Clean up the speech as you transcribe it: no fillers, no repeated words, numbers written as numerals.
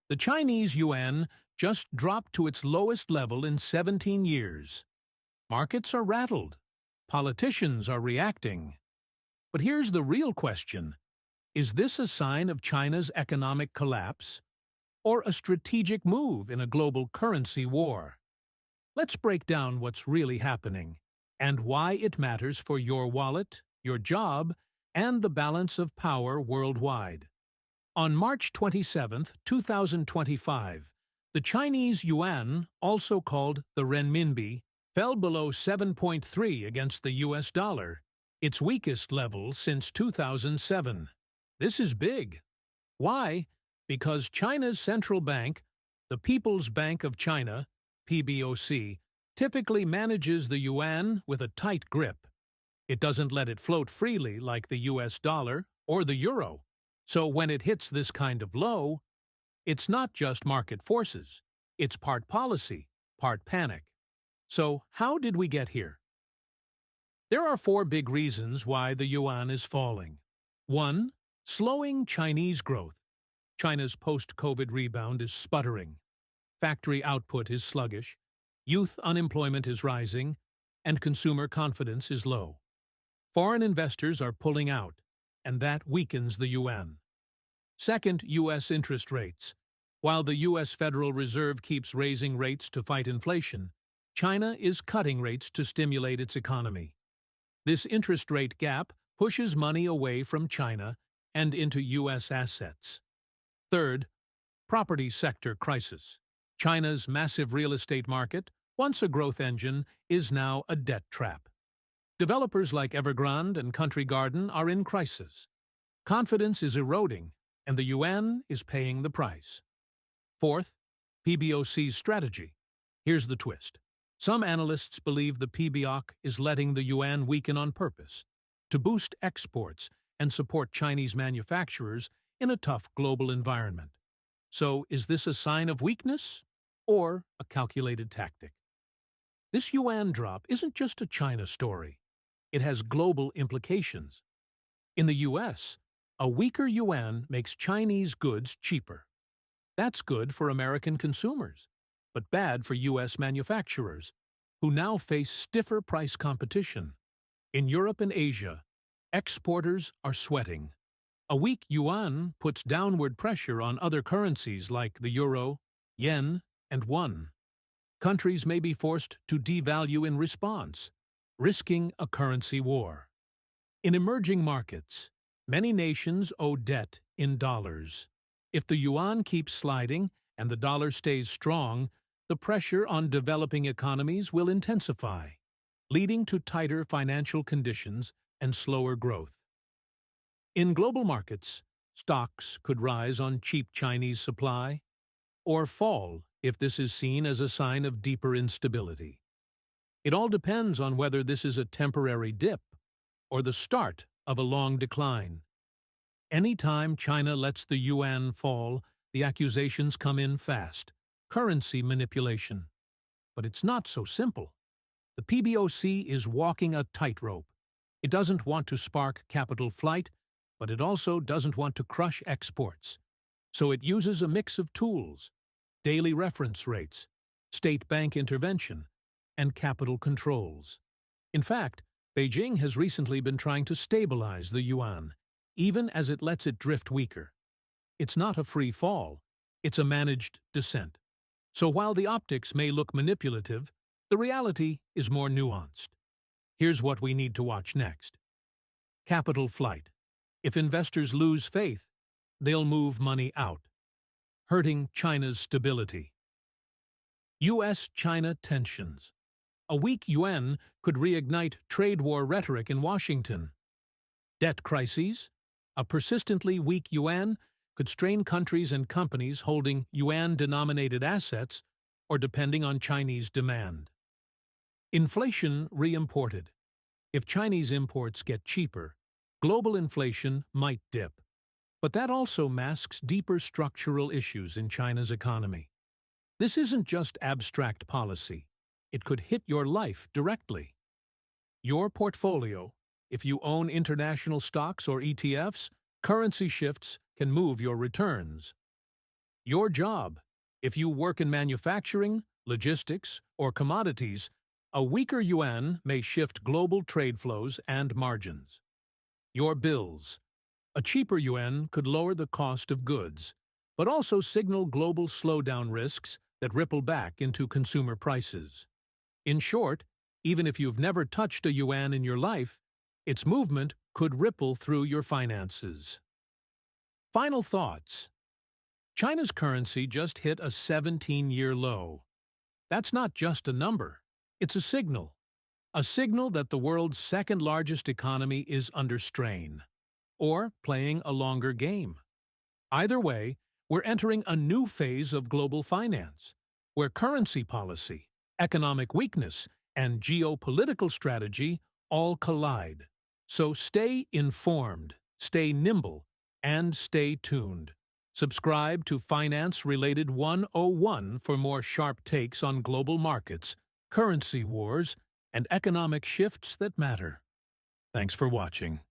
The Chinese yuan just dropped to its lowest level in 17 years. Markets are rattled. Politicians are reacting. But here's the real question. Is this a sign of China's economic collapse, or a strategic move in a global currency war? Let's break down what's really happening, and why it matters for your wallet, your job, and the balance of power worldwide. On March 27, 2025, the Chinese yuan, also called the renminbi, fell below 7.3 against the US dollar, its weakest level since 2007. This is big. Why? Because China's central bank, the People's Bank of China, PBOC, typically manages the yuan with a tight grip. It doesn't let it float freely like the US dollar or the euro. So when it hits this kind of low, it's not just market forces. It's part policy, part panic. So how did we get here? There are 4 big reasons why the yuan is falling. 1. Slowing Chinese growth. China's post-COVID rebound is sputtering. Factory output is sluggish. Youth unemployment is rising, and consumer confidence is low. Foreign investors are pulling out, and that weakens the yuan. Second, U.S. interest rates. While the U.S. Federal Reserve keeps raising rates to fight inflation, China is cutting rates to stimulate its economy. This interest rate gap pushes money away from China and into U.S. assets. Third, property sector crisis. China's massive real estate market, once a growth engine, is now a debt trap. Developers like Evergrande and Country Garden are in crisis. Confidence is eroding, and the yuan is paying the price. Fourth, PBOC's strategy. Here's the twist. Some analysts believe the PBOC is letting the yuan weaken on purpose, to boost exports and support Chinese manufacturers in a tough global environment. So, is this a sign of weakness, or a calculated tactic? This yuan drop isn't just a China story. It has global implications. In the U.S., a weaker yuan makes Chinese goods cheaper. That's good for American consumers, but bad for U.S. manufacturers, who now face stiffer price competition. In Europe and Asia, exporters are sweating. A weak yuan puts downward pressure on other currencies like the euro, yen, and won. Countries may be forced to devalue in response, risking a currency war. In emerging markets, many nations owe debt in dollars. If the yuan keeps sliding and the dollar stays strong, the pressure on developing economies will intensify, leading to tighter financial conditions and slower growth. In global markets, stocks could rise on cheap Chinese supply, or fall if this is seen as a sign of deeper instability. It all depends on whether this is a temporary dip or the start of a long decline. Anytime China lets the yuan fall, the accusations come in fast: currency manipulation. But it's not so simple. The PBOC is walking a tightrope. It doesn't want to spark capital flight, but it also doesn't want to crush exports. So it uses a mix of tools: daily reference rates, state bank intervention, and capital controls. In fact, Beijing has recently been trying to stabilize the yuan, even as it lets it drift weaker. It's not a free fall, it's a managed descent. So while the optics may look manipulative, the reality is more nuanced. Here's what we need to watch next. Capital flight. If investors lose faith, they'll move money out, hurting China's stability. U.S.-China tensions. A weak yuan could reignite trade war rhetoric in Washington. Debt crises. A persistently weak yuan could strain countries and companies holding yuan-denominated assets or depending on Chinese demand. Inflation re-imported. If Chinese imports get cheaper, global inflation might dip. But that also masks deeper structural issues in China's economy. This isn't just abstract policy. It could hit your life directly. Your portfolio, if you own international stocks or ETFs, currency shifts can move your returns. your job. If you work in manufacturing, logistics, or commodities, a weaker yuan may shift global trade flows and margins. Your bills. A cheaper yuan could lower the cost of goods, but also signal global slowdown risks that ripple back into consumer prices. In short, even if you've never touched a yuan in your life, its movement could ripple through your finances. Final thoughts. China's currency just hit a 17-year low. That's not just a number, it's a signal. A signal that the world's second-largest economy is under strain, or playing a longer game. Either way, we're entering a new phase of global finance, where currency policy, economic weakness, and geopolitical strategy all collide. So stay informed, stay nimble, and stay tuned. Subscribe to Finance Related 101 for more sharp takes on global markets, currency wars, and economic shifts that matter. Thanks for watching.